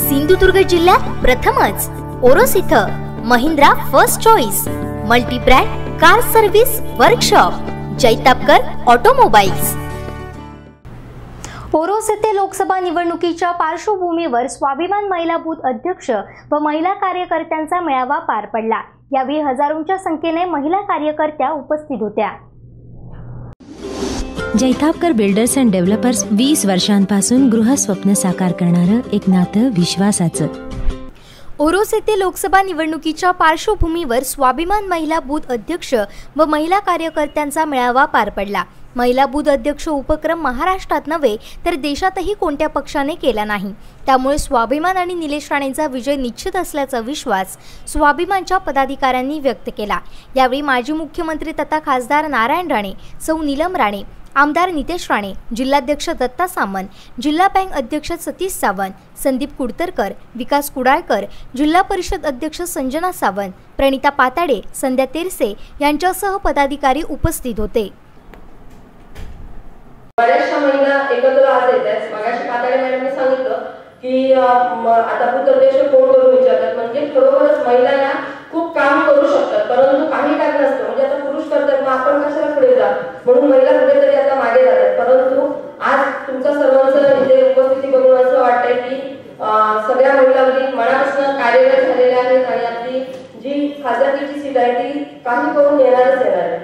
सिंधुदुर्ग जिल्ह्यात प्रथमच ओरोस इथं Mahindra first choice multi brand car service workshop Jaitapkar automobiles. Oros येथे लोकसभा निवडणुकीच्या पार्श्वभूमीवर स्वाभिमान महिला बूथ अध्यक्ष व महिला कार्यकर्त्यांचा मेळावा पार पडला। यावेळी हजारोंच्या संख्येने महिला कार्यकर्त्या उपस्थित होत्या। जैतापकर बिल्डर्स अँड डेव्हलपर्स 20 वर्षांपासून गृहस्वप्न साकार करणारं एक नातं विश्वासाचं। ओरोस येथे लोकसभा निवडणुकीच्या पार्श्वभूमीवर स्वाभिमान महिला बूथ अध्यक्ष व महिला कार्यकर्त्यांचा मेळावा पार पडला। महिला बूथ अध्यक्ष उपक्रम महाराष्ट्रात नव्हे तर देशातही कोणत्या पक्षाने केला नाही, त्यामुळे स्वाभिमान आणि निलेश राणेंचा विजय निश्चित असल्याचा विश्वास स्वाभिमानच्या पदाधिकाऱ्यांनी व्यक्त केला। यावेळी माजी मुख्यमंत्री तथा खासदार नारायण राणे, सौ नीलम राणे, आमदार नितेश राणे, जिल्हाध्यक्ष दत्ता सामंत, जिल्हा बँक अध्यक्ष सतीश सावंत, संदीप कुडतरकर, विकास कुडाळकर, जिल्हा परिषद अध्यक्ष संजना सावंत, प्रणिता पाताडे, संध्या तेरसे यांच्यासह पदाधिकारी उपस्थित होते। बऱ्याचशा महिला एकत्र आज येतात। मागाशी पाताडे मॅडमने सांगितलं की आता बूथ अध्यक्ष कोण करून विचारतात, म्हणजे खरोखरच महिला या खूप काम करू शकतात, परंतु काही कारण असतं म्हणजे आता पुरुष करतात मग आपण कशाला पुढे जा म्हणून महिला कुठेतरी आता मागे जातात। परंतु आज तुमचा सर्वांचं इथे उपस्थिती बघून असं वाटतंय की सगळ्या महिला अगदी मनापासून कार्यरत झालेल्या आहेत आणि आपली जी खासदारकीची सीट आहे ती काही करून येणारच येणार आहे।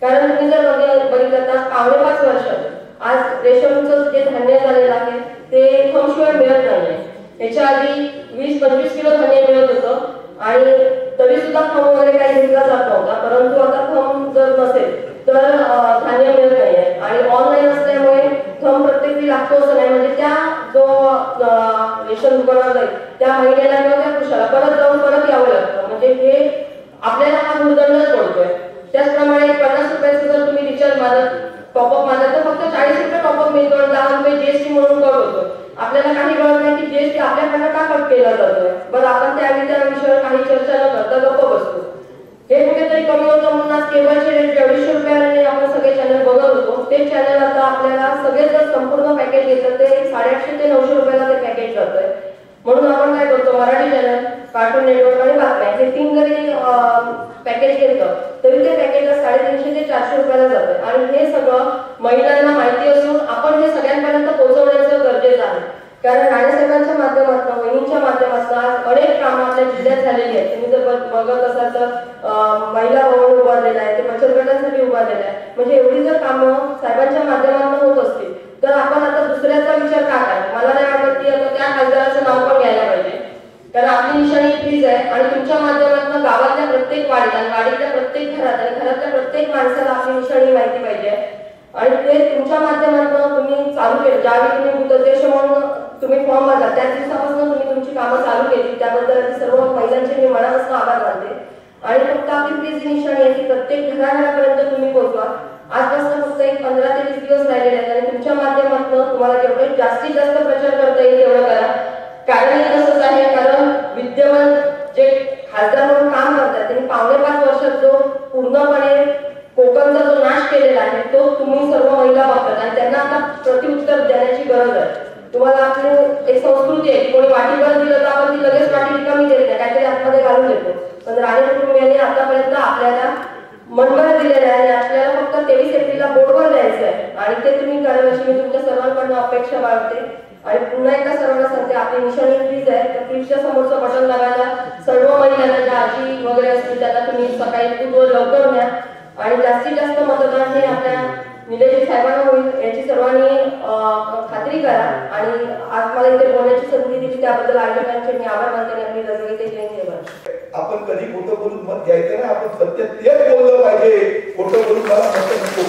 कारण तुम्ही जर बघितलं तर 5.5 वर्षात आज रेशनचं जे धान्य झालेलं आहे ते फॉर्मशिवाय मिळत नाही। याच्या आधी 20-25 किलो धान्य मिळत होतं आणि तरी सुद्धा फॉर्म वगैरे काही घेतला जात नव्हता, परंतु आता फॉर्म जर नसेल तर धान्य मिळत नाही आणि ऑनलाईन असल्यामुळे फॉर्म प्रत्येकी लागतो असं नाही, म्हणजे त्या जो रेशन दुकानात जाईल त्या महिलेला किंवा त्या पुरुषाला परत जाऊन परत यावं लागतं, म्हणजे हे आपल्याला हा भूर्दंडच पडतोय। त्याचप्रमाणे 50 रुपयाचं जर तुम्ही रिचार्ज मारत टॉपअप मारत तर फक्त 40 रुपये टॉपअप मिळतो आणि 10 रुपये जीएसटी म्हणून कट होतो। आपल्याला काही कळत नाही की जीएसटी आपल्याकडनं का कट केला जातोय, बरं आपण त्या विषयावर काही चर्चा न करता गप्प बसतो। हे कुठेतरी कमी होतं म्हणून आज केबलचे रेट 150 रुपयाने आपण सगळे चॅनल बघत होतो, ते चॅनल आता आपल्याला सगळे जर संपूर्ण पॅकेज घेतलं ते 850 ते 900 रुपयाला ते पॅकेज जातंय। म्हणून आपण काय करतो, मराठी चॅनल, कार्टून नेटवर्क आणि बातम्या हे 3 जरी पॅकेज घेतलं तरी ते पॅकेजला 350 ते 400 रुपयाला जातं आणि हे सगळं महिलांना माहिती असून आपण हे सगळ्यांपर्यंत पोहोचवण्याचं गरजेचं आहे। कारण राणेसाहेबांच्या माध्यमातून, वहिनींच्या माध्यमातून आज अनेक कामं आपल्या जिल्ह्यात झालेली आहेत। तुम्ही जर बघत असाल तर महिला भवन उभारलेलं आहे, ते बचत गटांसाठी उभारलेलं आहे, म्हणजे एवढी जर कामं साहेबांच्या माध्यमातून होत असतील तर आपण आता दुसऱ्याचा विचार का करायचा। मला नाही वाटत की आता त्या खासदाराचं नाव पण घ्यायला पाहिजे, कारण आपली निशाणी प्लीज आहे आणि तुमच्या माध्यमातून गावातल्या प्रत्येक वाडीत आणि वाडीतल्या प्रत्येक घरात आणि घरातल्या प्रत्येक माणसाला आपली निशाणी माहिती पाहिजे आणि ते तुमच्या माध्यमातून तुम्ही चालू केलं। ज्यावेळी तुम्ही बूथ अध्यक्ष म्हणून तुम्ही फॉर्म भरला त्याच दिवसापासून तुम्ही तुमची कामं चालू केली, त्याबद्दल सर्व महिलांचे मी मनापासून आभार मानते आणि फक्त आपली प्लीज निशाणी आहे की प्रत्येक घराघरापर्यंत तुम्ही पोहोचवा। आजपासून फक्त एक 15 ते 20 दिवस राहिलेले आहेत आणि तुमच्या माध्यमातून तुम्हाला जेवढे जास्तीत जास्त प्रचार करता येईल तेवढं करा। कारण तसंच आहे, कारण विद्यमान जे खासदार म्हणून काम करतात त्यांनी 5.5 वर्षात जो पूर्णपणे कोकणचा जो नाश केलेला आहे तो तुम्ही सर्व महिला बघतात आणि त्यांना आता प्रत्युत्तर देण्याची गरज आहे। तुम्हाला आपली एक संस्कृती आहे, कोणी वाटीभर दिलं तर आपण ती लगेच वाटी रिकामी देत नाही, काहीतरी आतमध्ये घालून देतो, पण राणे कुटुंबियांनी आतापर्यंत आपल्याला मनभर दिलेलं आहे आणि आपल्याला फक्त 23 एप्रिलला बोर्डवर द्यायचं आहे आणि ते तुम्ही कराल अशी मी तुमच्या सर्वांकडून अपेक्षा बाळगते आणि पुन्हा एकदा सर्वांना सांगते आपली निशाणी प्लीज आहे, तर प्लीजच्या समोरचं बटन दाबायला सर्व महिलांना ज्या आजी वगैरे असतील त्यांना तुम्ही सकाळी खूप लवकर न्या आणि जास्तीत जास्त मतदान हे आपल्या निलेश साहेबांना होईल याची सर्वांनी खात्री करा आणि आज मला इथे बोलण्याची संधी दिली त्याबद्दल आयोजकांचे मी आभार मानते आणि रजवी ते जय जय। आपण कधी खोटं बोलून मत घ्यायचं नाही, आपण सत्य तेच बोललं पाहिजे, खोटं बोलून मला मत नको।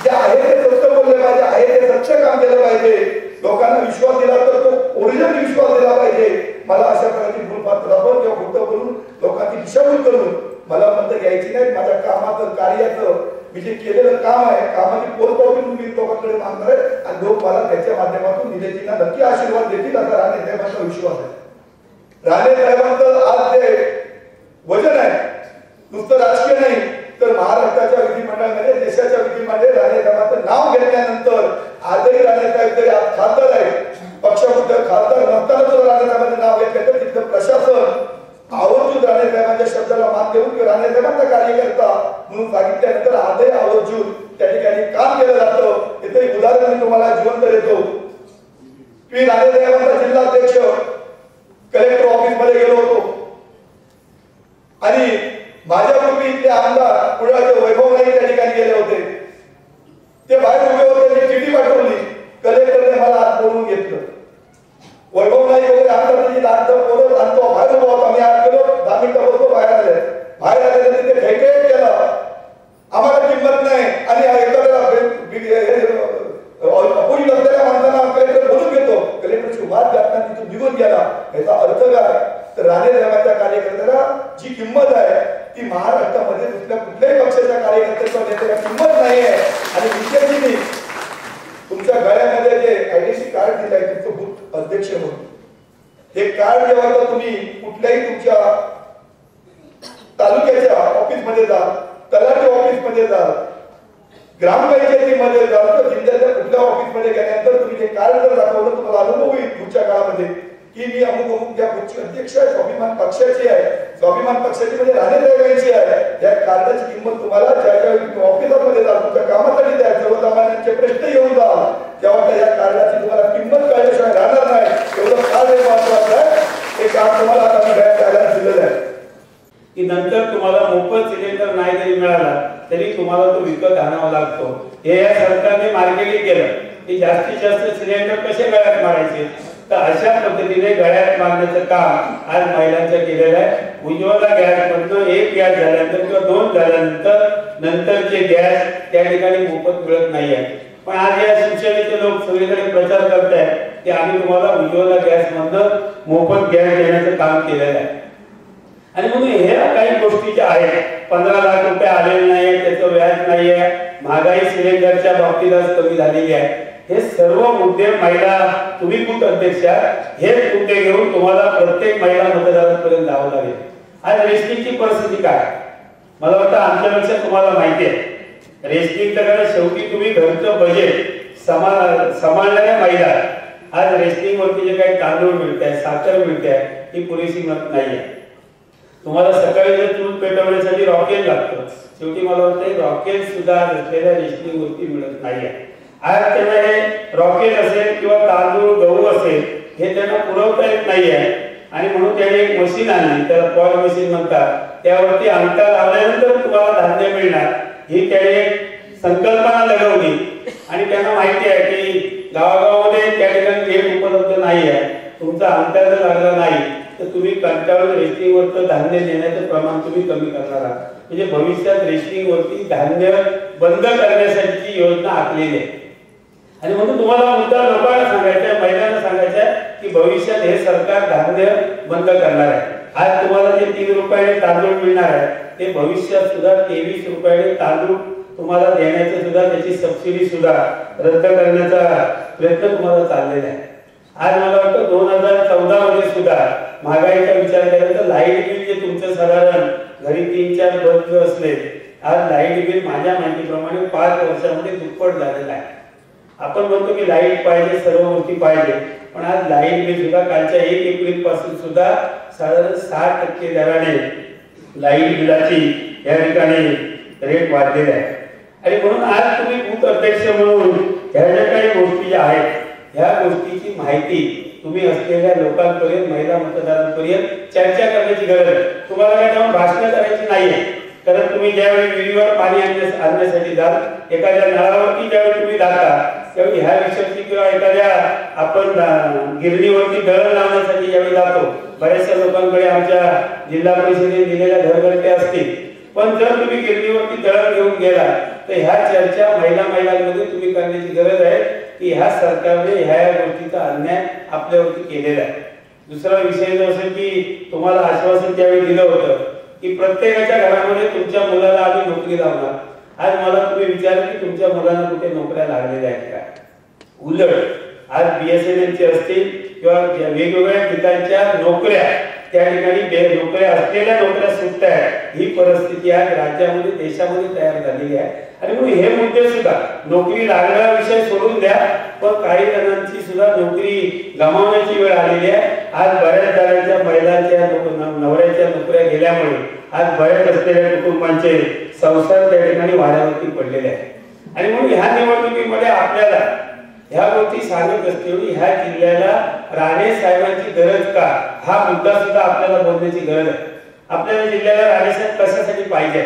जे आहे ते सत्य बोललं पाहिजे, आहे ते सत्य काम केलं पाहिजे, लोकांना विश्वास दिला तर तो ओरिजिनल विश्वास दिला पाहिजे। मला अशा प्रकारची भूलपात्र आपण किंवा खोटं बोलून लोकांची दिशाभूल करून मला मत घ्यायची नाही। माझ्या कामाचं कार्याचं मी जे केलेलं काम आहे कामाची पोचपावती मी लोकांकडे मागणार आहे आणि लोक मला त्याच्या माध्यमातून निलेशजींना नक्की आशीर्वाद देतील असा राणे साहेबांचा विश्वास आहे। राणे साहेबांचं आज जे वजन आहे नुसतं राजकीय नाही तर महाराष्ट्राच्या विधिमंडळामध्ये देशाच्या विधिमंडळामध्ये राणे साहेबांचं नाव घेतल्यानंतर आजही राणे साहेब जरी आज खासदार आहेत, पक्षाबद्दल खासदार नसताना मी राणेसाहेबांचा जिल्हाध्यक्ष कलेक्टर ऑफिस मध्ये गेलो होतो आणि माझ्यापूर्वी इथले आमदार पुण्याचे वैभव नाईक त्या ठिकाणी गेले होते. ते बाहेर उभे होते. मी चिठी पाठवली. कलेक्टरने मला आत बोलवून घेतलं. वैभव नाईक वगैरे आमदार बोलत आणतो बाहेर उभा होता. मी आत गेलो. 10 मिनिटं बसलो. बाहेर आले तिथे ठेकेट केलं. आम्हाला किंमत नाही आणि एखाद्याला अपोजिट असलेल्या माणसांना कलेक्टर बोलून घेतो. कलेक्टरची वाद घातला तिथून निघून गेला. याचा अर्थ काय तर राणेसाहेबांच्या कार्यकर्त्याला जी किंमत आहे ती महाराष्ट्रामध्ये दुसऱ्या कुठल्याही पक्षाच्या कार्यकर्त्याच्या नेत्याला किंमत नाही आहे. आणि विशेषतः तुमच्या गळ्यामध्ये जे आयडेंटिटी कार्ड दिलं आहे तुमचं बूथ अध्यक्ष म्हणून हे कार्ड जेव्हा तुम्ही कुठल्याही तुमच्या तालुक्याच्या ऑफिस मध्ये जा, तलाठी ऑफिस मध्ये जा, ग्रामपंचायतीमध्ये जा, जिल्ह्याच्या कुठल्या ऑफिस मध्ये गेल्यानंतर तुम्ही ते कार्ड जर दाखवलं तुम्हाला अनुभव येईल पुढच्या काळामध्ये की मी अमुक ज्या पुढची अध्यक्ष आहे स्वाभिमान पक्षाची आहे, स्वाभिमान पक्षाची म्हणजे राणेसाहेबांची आहे. या कार्डाची किंमत तुम्हाला ज्या ज्या ऑफिसमध्ये जा तुमच्या कामासाठी द्या, सर्वसामान्यांचे प्रश्न येऊन जा, तेव्हा या कार्डाची तुम्हाला किंमत कळल्याशिवाय राहणार नाही. एवढं कार्ड हे महत्वाचं आहे. हे कार्ड तुम्हाला आता मी द्यायला दिलेलं आहे की नंतर तुम्हाला मोफत सिलेंडर नाही जरी मिळाला तरी तुम्हाला तो विकत आणावा लागतो. हे या सरकारने मार्केटिंग केलं की जास्तीत जास्त सिलेंडर कसे गळ्यात मारायचे. तर अशा पद्धतीने गळ्यात मारण्याचं काम आज महिलांचं केलेलं आहे. उज्ज्वला गॅस मधनं एक गॅस झाल्यानंतर किंवा 2 झाल्यानंतर नंतरचे गॅस त्या ठिकाणी मोफत मिळत नाही आहे. पण आज या शिवसेनेचे लोक सगळीकडे प्रचार करत आहेत की आम्ही तुम्हाला उज्ज्वला गॅस मधनं मोफत गॅस देण्याचं काम केलेलं आहे. आणि म्हणून हे काही गोष्टी ज्या आहेत 15 लाख रुपये आलेले नाही, त्याचं व्याज नाही आहे, महागाई सिलेंडरच्या बाबतीत आज कमी झालेली आहे. हे सर्व मुद्दे महिला तुम्ही बूथ अध्यक्ष हेच मुद्दे घेऊन तुम्हाला प्रत्येक महिला मतदारांपर्यंत जावं लागेल. आज रेशनिंगची परिस्थिती काय मला वाटतं आमच्यापेक्षा तुम्हाला माहिती आहे. रेशनिंग तर शेवटी तुम्ही घरचं बजेट सांभाळणाऱ्या महिला आज रेशनिंग वरती जे काही तांदूळ मिळत आहे, साखर मिळते आहे ही पुरेशी मिळत नाही आहे. तुम्हाला सकाळी जर चूल पेटवण्यासाठी रॉकेल लागतं. शेवटी मला वाटतं रॉकेल सुद्धा असलेल्या रेशनिंग वरती मिळत नाही आहे. आज त्यांना हे रॉकेल असेल किंवा तांदूळ गहू असेल हे त्यांना पुरवता येत नाही आहे. आणि म्हणून त्याने एक मशीन आणली, त्याला पॉल मशीन म्हणतात. त्यावरती अंगठा लावल्यानंतर तुम्हाला धान्य मिळणार ही त्याने एक संकल्पना लगवली. आणि त्यांना माहिती आहे की गावागावामध्ये त्या ठिकाणी नेट उपलब्ध नाही आहे. तुमचा अंगठा जर लागला नाही तर तुम्ही कंटाळून रेशनिंग वरचं धान्य देण्याचं प्रमाण तुम्ही कमी करणार आहात. म्हणजे भविष्यात रेशनिंग वरती धान्य बंद करण्यासाठीची योजना आखलेली आहे. आणि म्हणून तुम्हाला मुद्दा लोकांना सांगायचा आहे, महिलांना सांगायचं आहे की भविष्यात हे सरकार धान्य बंद करणार आहे. आज तुम्हाला जे 3 रुपयाने तांदूळ मिळणार आहे ते भविष्यात सुद्धा 23 रुपयाने तांदूळ तुम्हाला देण्याचं सुद्धा त्याची सबसिडी सुद्धा रद्द करण्याचा प्रयत्न तुम्हाला चाललेला आहे. आज मला वाटतं 2014 मध्ये सुद्धा महागाईचा विचार केला तर लाईट बिल जे तुमचं साधारण घरी 3-4 बल्ब असले आज लाईट बिल माझ्या माहितीप्रमाणे 5 वर्षामध्ये दुप्पट झालेलं आहे. आपण म्हणतो की लाईट पाहिजे, सर्व गोष्टी पाहिजे, पण आज लाईट बिल सुद्धा कालच्या 1 एप्रिल पासून सुद्धा साधारण 60% दराने लाईट बिलाची या ठिकाणी रेट वाढलेला आहे. आणि म्हणून आज तुम्ही बूथ अध्यक्ष म्हणून ह्या ज्या काही गोष्टी ज्या आहेत ह्या गोष्टीची माहिती तुम्ही असलेल्या लोकांपर्यंत, महिला मतदारांपर्यंत चर्चा करण्याची गरज आहे. तुम्हाला काय जाऊन भाषण करायची नाहीये. कारण तुम्ही ज्यावेळी विहिरीवर पाणी आणण्यासाठी जाल, एखाद्या नळावरती ज्यावेळी तुम्ही जाता त्यावेळी ह्या विषयाची किंवा एखाद्या आपण गिरणीवरती दळण लावण्यासाठी ज्यावेळी जातो, बऱ्याचशा लोकांकडे आमच्या जिल्हा परिषदेने दिलेल्या घरघरट्या असतील. पण जर तुम्ही गिरणीवरती दळण घेऊन गेला तर ह्या चर्चा महिलांमध्ये तुम्ही करण्याची गरज आहे की ह्या सरकारने ह्या गोष्टीचा अन्याय आपल्यावरती केलेला आहे. दुसरा विषय जो असेल की तुम्हाला आश्वासन त्यावेळी दिलं होतं की प्रत्येकाच्या घरामध्ये तुमच्या मुलाला आम्ही नोकरी लावणार. आज मला तुम्ही विचारलं की तुमच्या मुलांना कुठे नोकऱ्या लागलेल्या आहेत का. उलट आज BSNLचे असतील किंवा वेगवेगळ्या ठिकाणच्या नोकऱ्या त्या ठिकाणी नोकऱ्या असलेल्या नोकऱ्या सुटत आहेत. ही परिस्थिती आज राज्यामध्ये देशामध्ये तयार झालेली आहे. आणि म्हणून हे मुद्दे सुद्धा नोकरी लागणारा विषय सोडून द्या, पण काही जणांची सुद्धा नोकरी गमावण्याची वेळ आलेली आहे. आज बऱ्याच जणांच्या महिलांच्या नवऱ्याच्या नोकऱ्या गेल्यामुळे आज बऱ्याच असलेल्या कुटुंबांचे संसार त्या ठिकाणी वाऱ्यावरती पडलेले आहेत. आणि म्हणून ह्या निवडणुकीमध्ये आपल्याला ह्या गोष्टी सांगत असते ह्या जिल्ह्याला राणे साहेबांची गरज का, हा मुद्दा सुद्धा आपल्याला बोलण्याची गरज आहे. आपल्याला जिल्ह्याला राणे साहेब कशासाठी पाहिजे,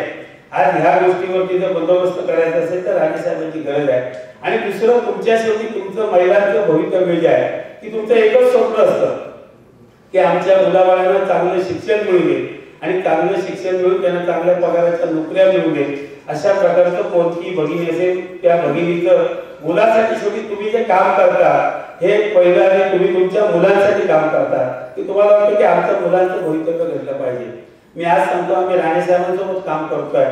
आज ह्या गोष्टीवरती जर बंदोबस्त करायचा असेल तर राणे साहेबांची गरज आहे. आणि दुसरं, तुमच्या शेवटी तुमचं महिलांचं भवितव्य जे आहे की तुमचं एकच स्वप्न असतं की आमच्या मुलाबाळांना चांगलं शिक्षण मिळू दे आणि चांगलं शिक्षण मिळून त्यांना चांगल्या पगाराच्या नोकऱ्या मिळू दे. अशा प्रकारचं कोणती भगिनी असेल त्या भगिनीचं मुलासाठी शेवटी तुम्ही जे काम करता हे पहिलं आहे, तुम्ही तुमच्या मुलांसाठी काम करता की तुम्हाला वाटतं की आमच्या मुलांचं भवितव्य घडलं पाहिजे. मी आज सांगतो आम्ही राणे साहेबांसोबत काम करतोय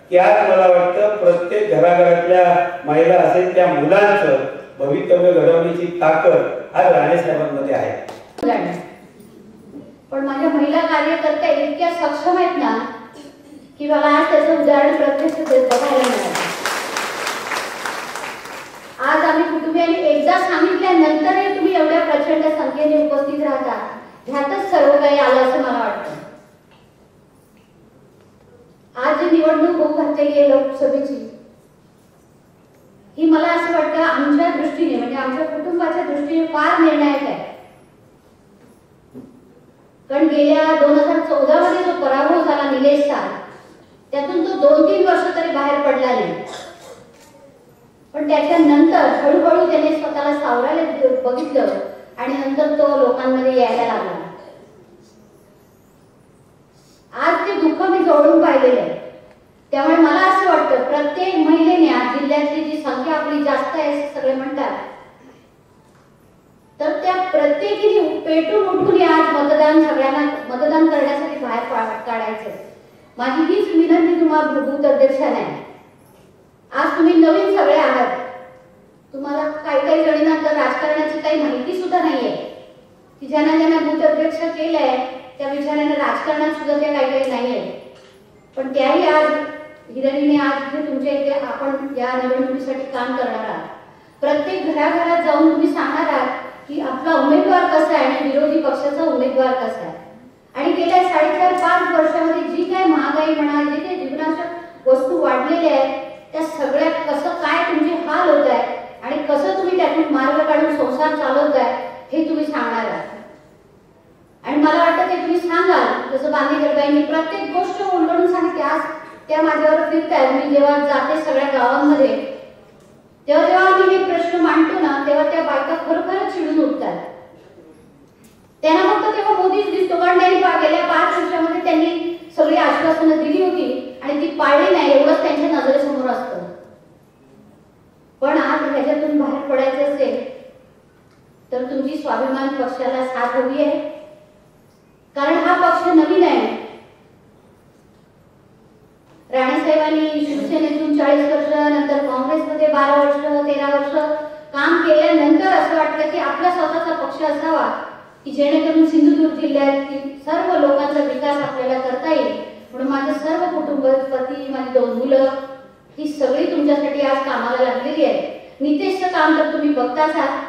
की आज मला वाटतं प्रत्येक घराघरातल्या महिला असेल त्या मुलांचं भवितव्य घडवण्याची ताकद आज राणे साहेबांमध्ये आहे. पण माझ्या महिला कार्यकर्त्या इतक्या सक्षम आहेत ना की मला आज त्याचं उदाहरण प्रत्यक्ष बघायला मिळालं. आज आम्ही कुटुंबियांनी एकदा सांगितल्यानंतरही तुम्ही एवढ्या प्रचंड संख्येने उपस्थित राहता, ह्यातच सर्व काही आलं असं मला वाटतं. आज जी निवडणूक होऊ घातलेली आहे लोकसभेची, ही मला असं वाटतं आमच्या दृष्टीने म्हणजे आमच्या कुटुंबाच्या दृष्टीने फार निर्णायक आहे. कारण गेल्या 2014 मध्ये जो पराभव झाला निलेशचा, त्यातून तो 2-3 वर्ष तरी बाहेर पडला नाही. पण त्याच्यानंतर हळूहळू त्याने स्वतःला सावरायला बघितलं आणि नंतर तो लोकांमध्ये यायला लागला. आज ते दुःख मी जोडून पाहिलेलं आहे. त्यामुळे मला असं वाटतं प्रत्येक महिलेने आज जिल्ह्यातली जी संख्या आपली जास्त आहे असे सगळे म्हणतात, तर त्या प्रत्येकीने पेटून उठून आज सगळ्यांना मतदान करण्यासाठी बाहेर काढायचं. माझी हीच विनंती तुम्हाला बूथ अध्यक्षांना आहे. आज तुम्ही नवीन सगळे आहात, तुम्हाला काही जणींना तर राजकारणाची काही माहिती सुद्धा नाहीये की ज्यांना बूथ अध्यक्ष केलंय त्या विचाराने राजकारणात सुद्धा त्या काही नाहीये. पण त्याही आज हिरणीने आज तुमच्या इथे आपण या निवडणुकीसाठी काम करणार आहात. प्रत्येक घराघरात जाऊन तुम्ही सांगणार आहात की आपला उमेदवार कसा आहे आणि विरोधी पक्षाचा उमेदवार कसा आहे. आणि गेल्या 4.5-5 वर्षामध्ये जी काय महागाई म्हणा, जे काही जीवनावश्यक वस्तू वाढलेल्या आहेत, त्या सगळ्यात कसं काय तुमचे हाल होत आहे आणि कसं तुम्ही त्यातून मार्ग काढून संसार चालवताय हे तुम्ही सांगणार आहात. आणि मला वाटतं ते तुम्ही सांगाल. जसं बांदेकरबाईंनी प्रत्येक गोष्ट उलगडून सांगितली. आज त्या माझ्यावर फिरतात. मी जेव्हा जाते सगळ्या गावांमध्ये, जेव्हा आम्ही हे प्रश्न मांडतो ना, तेव्हा त्या बायका खरोखरच चिडून उठतात. त्यांना फक्त तेव्हा मोदीच दिसतो, कारण त्यांनी गेल्या 5 वर्षामध्ये त्यांनी सगळी आश्वासनं दिली होती आणि ती पाळली नाही एवढंच त्यांच्या नजरेसमोर असतं. पण आज ह्याच्यातून बाहेर पडायचं असेल तर तुमची स्वाभिमान पक्षाला साथ हवी आहे. कारण हा पक्ष नवीन आहे. राणेसाहेबांनी शिवसेनेतून 40 वर्ष, नंतर काँग्रेसमध्ये 12 वर्ष, 13 वर्ष काम केल्यानंतर असं वाटलं की आपला स्वतःचा पक्ष असावा की जेणेकरून सिंधुदुर्ग जिल्ह्यातील सर्व लोकांचा विकास आपल्याला करता येईल. म्हणून माझं सर्व कुटुंब, पती, माझी 2 मुलं, ही सगळी तुमच्यासाठी आज कामाला लागलेली आहे. नितेशचं काम तर तुम्ही बघताच आहात,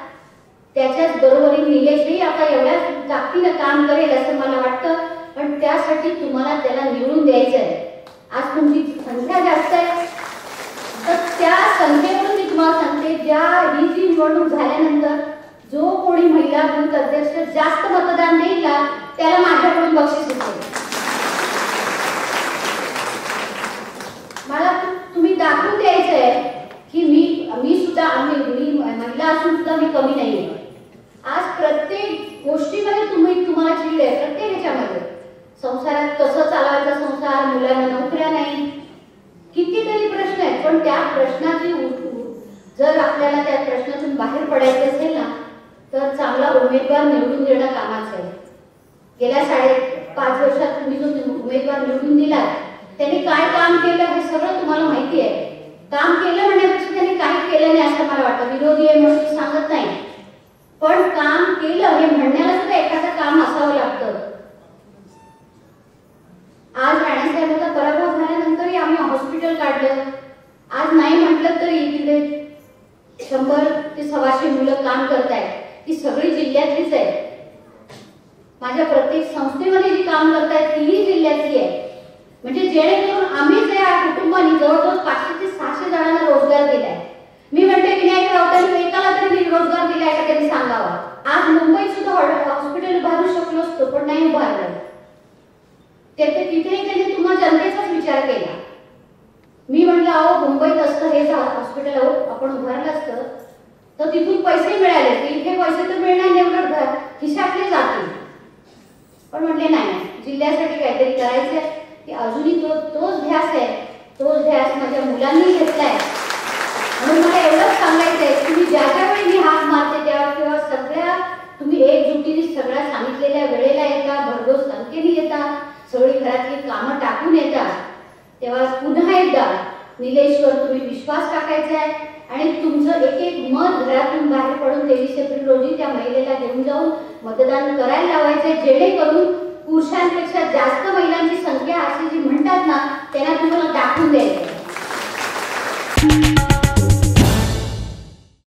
त्याच्याच बरोबरीने निलेशही आता एवढ्याच ताकदीनं काम करेल असं मला वाटतं. पण त्यासाठी तुम्हाला त्याला निवडून द्यायचं आहे. आज तुमची संख्या जास्त आहे, तर त्या संख्येवरून मी तुम्हाला सांगते, ही जी निवडणूक झाल्यानंतर जो कोणी महिला बूथ अध्यक्ष जास्त मतदान देईल ना, त्याला माझ्याकडून बक्षीस मिळेल. मला तुम्ही दाखवून द्यायचं आहे की मी सुद्धा मी महिला असून सुद्धा मी कमी नाहीये. आज प्रत्येक गोष्टीमध्ये तुम्हाला चिड आहे. प्रत्येक ह्याच्यामध्ये संसारात कसं चालवायचा संसार, मुलांना नोकऱ्या नाही, कितीतरी प्रश्न आहेत. पण त्या प्रश्नाची जर आपल्याला त्या प्रश्नातून बाहेर पडायचं असेल ना, तर चांगला उमेदवार निवडून देणं कामाचं आहे. गेल्या 5.5 वर्षात तुम्ही जो उमेदवार निवडून दिला त्यांनी काय काम केलं हे सगळं तुम्हाला माहिती आहे. काम केलं म्हणण्यापेक्षा त्यांनी काही केलं नाही असं मला वाटतं. विरोधी आहे म्हणून मी सांगत नाही, पण काम केलं हे म्हणण्याला सुद्धा एखादं काम असावं लागतं. आज राणेसाहेबांचा पराभव झाल्यानंतरही आम्ही हॉस्पिटल काढलं. आज नाही म्हटलं तरी तिथे 100 ते 125 मुलं काम करतायत. ती सगळी जिल्ह्यातलीच आहे. माझ्या प्रत्येक संस्थेमध्ये जी काम करतायत तीही जिल्ह्यातली आहे. म्हणजे जेणेकरून आम्हीच या कुटुंबांनी जवळजवळ 500 ते 600 जणांना रोजगार दिलाय. मी म्हणते विनायक राऊतांनी एकाला तरी महिलांना रोजगार दिलाय का त्यांनी सांगावा. आज मुंबईत सुद्धा हॉस्पिटल उभारू शकलो असतो पण नाही उभारलं. तिथेही त्यांनी तुम्हाला जनतेचाच विचार केला. मी म्हटलं अहो मुंबईत असतं हे हॉस्पिटल आपण उभारलं असतं तर तिथून पैसे मिळाले की इथे पैसे तर मिळणार नाही, उलट खिशातले जातील. पण म्हटले नाही, जिल्ह्यासाठी काहीतरी करायचंय की अजूनही तोच ध्यास आहे. तोच ध्यास माझ्या मुलांनी घेतलाय. म्हणून मला एवढंच सांगायचंय तुम्ही ज्या वेळी मी हाक मारते तेव्हा किंवा सगळ्या तुम्ही एकजुटीने सगळ्या सांगितलेल्या वेळेला येता, भरघोस संख्येने येता, सगळी घरातली कामं टाकून येतात, तेव्हा पुन्हा एकदा निलेशवर तुम्ही विश्वास टाकायचा आहे आणि तुमचं एक एक मत घरातून बाहेर पडून 23 एप्रिल रोजी त्या महिलेला घेऊन जाऊन मतदान करायला लावायचंय, जेणेकरून पुरुषांपेक्षा जास्त महिलांची संख्या अशी जी म्हणतात ना त्यांना तुम्हाला दाखवून द्यायचं.